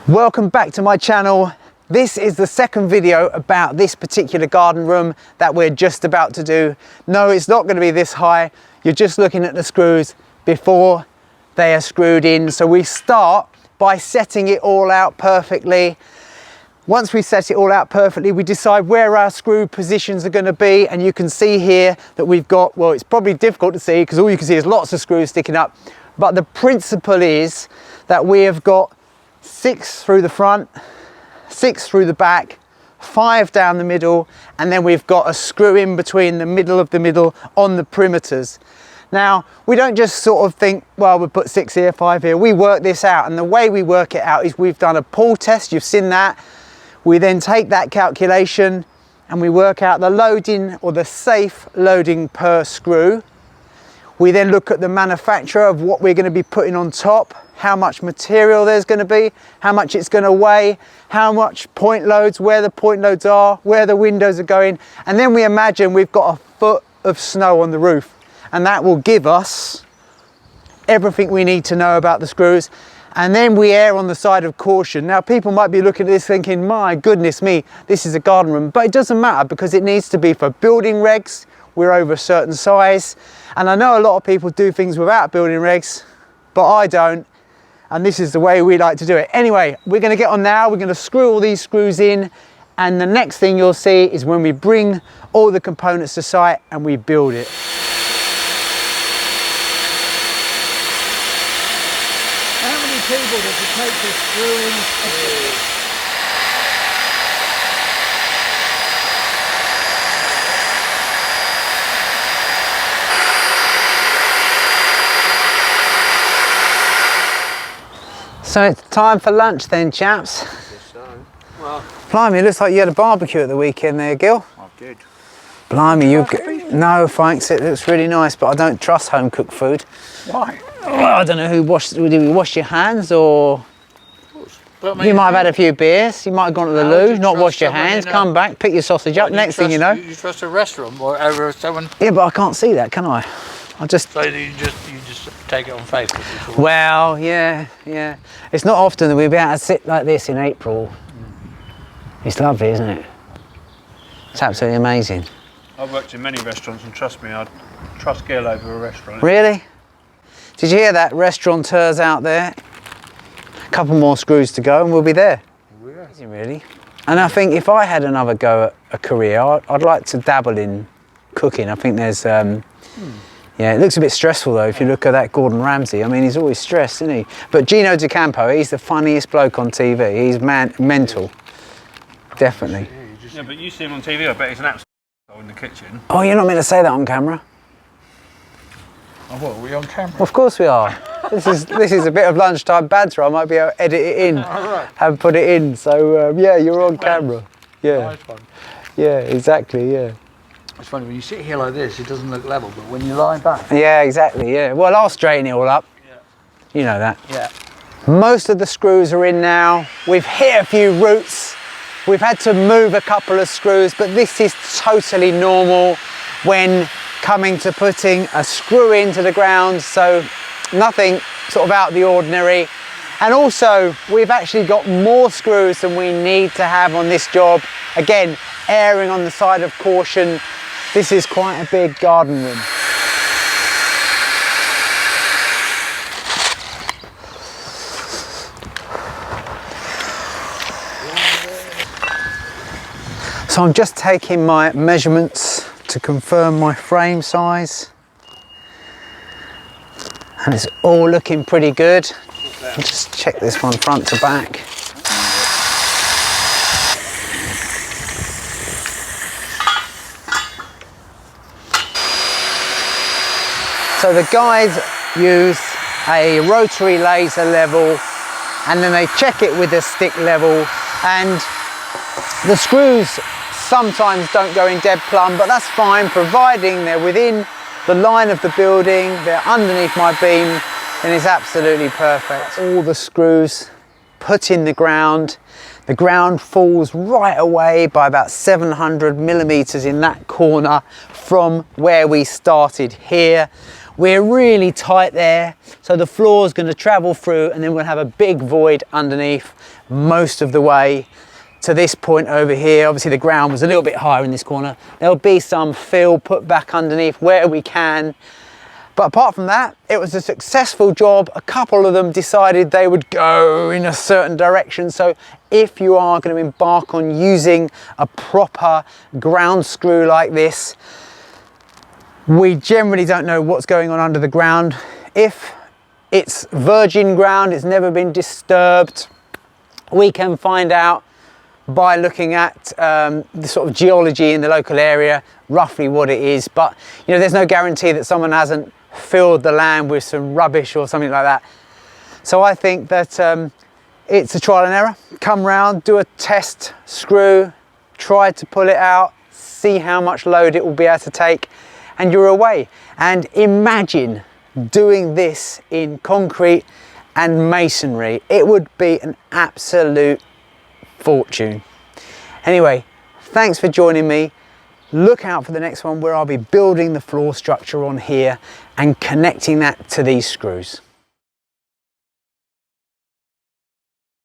Welcome back to my channel. This is the second video about this particular garden room that we're just about to do. No, it's not going to be this high. You're just looking at the screws before they are screwed in. So we start by setting it all out perfectly. Once we set it all out perfectly, we decide where our screw positions are going to be, and you can see here that we've got, well, it's probably difficult to see because all you can see is lots of screws sticking up, but the principle is that we have got 6 through the front, 6 through the back, 5 down the middle, and then we've got a screw in between the middle of the middle on the perimeters. Now, we don't just sort of think, well, we'll put 6 here, 5 here. We work this out, and the way we work it out is we've done a pull test. You've seen that. We then take that calculation and we work out the loading or the safe loading per screw. We then look at the manufacturer of what we're going to be putting on top, how much material there's going to be, how much it's going to weigh, how much point loads, where the point loads are, where the windows are going. And then we imagine we've got a foot of snow on the roof, and that will give us everything we need to know about the screws. And then we err on the side of caution. Now, people might be looking at this thinking, my goodness me, this is a garden room, but it doesn't matter because it needs to be for building regs. We're over a certain size. And I know a lot of people do things without building regs, but I don't. And this is the way we like to do it. Anyway, we're going to get on now. We're going to screw all these screws in. And the next thing you'll see is when we bring all the components to site and we build it. How many people does it take to screw in screws? So it's time for lunch then, chaps. Well, Blimey, it looks like you had a barbecue at the weekend there, Gil. I did. Blimey, you... No, thanks, it looks really nice, but I don't trust home-cooked food. Why? Well, I don't know who washed... Did you wash your hands, or... But, I mean, You might have had a few beers, you might have gone to the How loo, would you not trust washed your someone hands, in a- come back, pick your sausage up, next thing you know... You trust a restaurant or over someone, Yeah, but I can't see that, can I? I just... so you just take it on faith. Well, yeah. It's not often that we'll be able to sit like this in April. It's lovely, isn't it? It's absolutely amazing. I've worked in many restaurants, and trust me, I'd trust Gil over a restaurant. Really? Did you hear that? Restaurateurs out there. A couple more screws to go and we'll be there. Amazing, really. And I think if I had another go at a career, I'd like to dabble in cooking. I think there's... Yeah, it looks a bit stressful though if you look at that Gordon Ramsay. I mean, he's always stressed, isn't he? But Gino D'Acampo, he's the funniest bloke on TV. He's mental. Definitely. Yeah, but you see him on TV, I bet he's an absolute in the kitchen. Oh, you're not meant to say that on camera? Oh, what, are we on camera? Of course we are. This is a bit of lunchtime banter. I might be able to edit it in and put it in. So yeah, you're on camera. Yeah, Nice one. yeah, exactly, yeah. It's funny, when you sit here like this, it doesn't look level, but when you lie back... Yeah, exactly, yeah. Well, I'll straighten it all up. Yeah. You know that. Yeah. Most of the screws are in now. We've hit a few roots. We've had to move a couple of screws, but this is totally normal when coming to putting a screw into the ground, so nothing sort of out of the ordinary. And also, we've actually got more screws than we need to have on this job. Again, erring on the side of caution. This is quite a big garden room. So I'm just taking my measurements to confirm my frame size. And it's all looking pretty good. I'll just check this one front to back. So the guys use a rotary laser level and then they check it with a stick level, and the screws sometimes don't go in dead plumb, but that's fine providing they're within the line of the building, they're underneath my beam, and it's absolutely perfect. All the screws put in the ground falls right away by about 700 millimeters in that corner from where we started here. we're really tight there, so the floor is going to travel through, and then we'll have a big void underneath most of the way to this point over here. Obviously the ground was a little bit higher in this corner. There'll be some fill put back underneath where we can, but apart from that, it was a successful job. A couple of them decided they would go in a certain direction, so if you are going to embark on using a proper ground screw like this, we generally don't know what's going on under the ground. If it's virgin ground, it's never been disturbed, we can find out by looking at the sort of geology in the local area, roughly what it is. But you know, there's no guarantee that someone hasn't filled the land with some rubbish or something like that. So I think that it's a trial and error. Come round, do a test screw, try to pull it out, see how much load it will be able to take, and you're away. And imagine doing this in concrete and masonry. It would be an absolute fortune. Anyway, thanks for joining me. Look out for the next one, where I'll be building the floor structure on here and connecting that to these screws.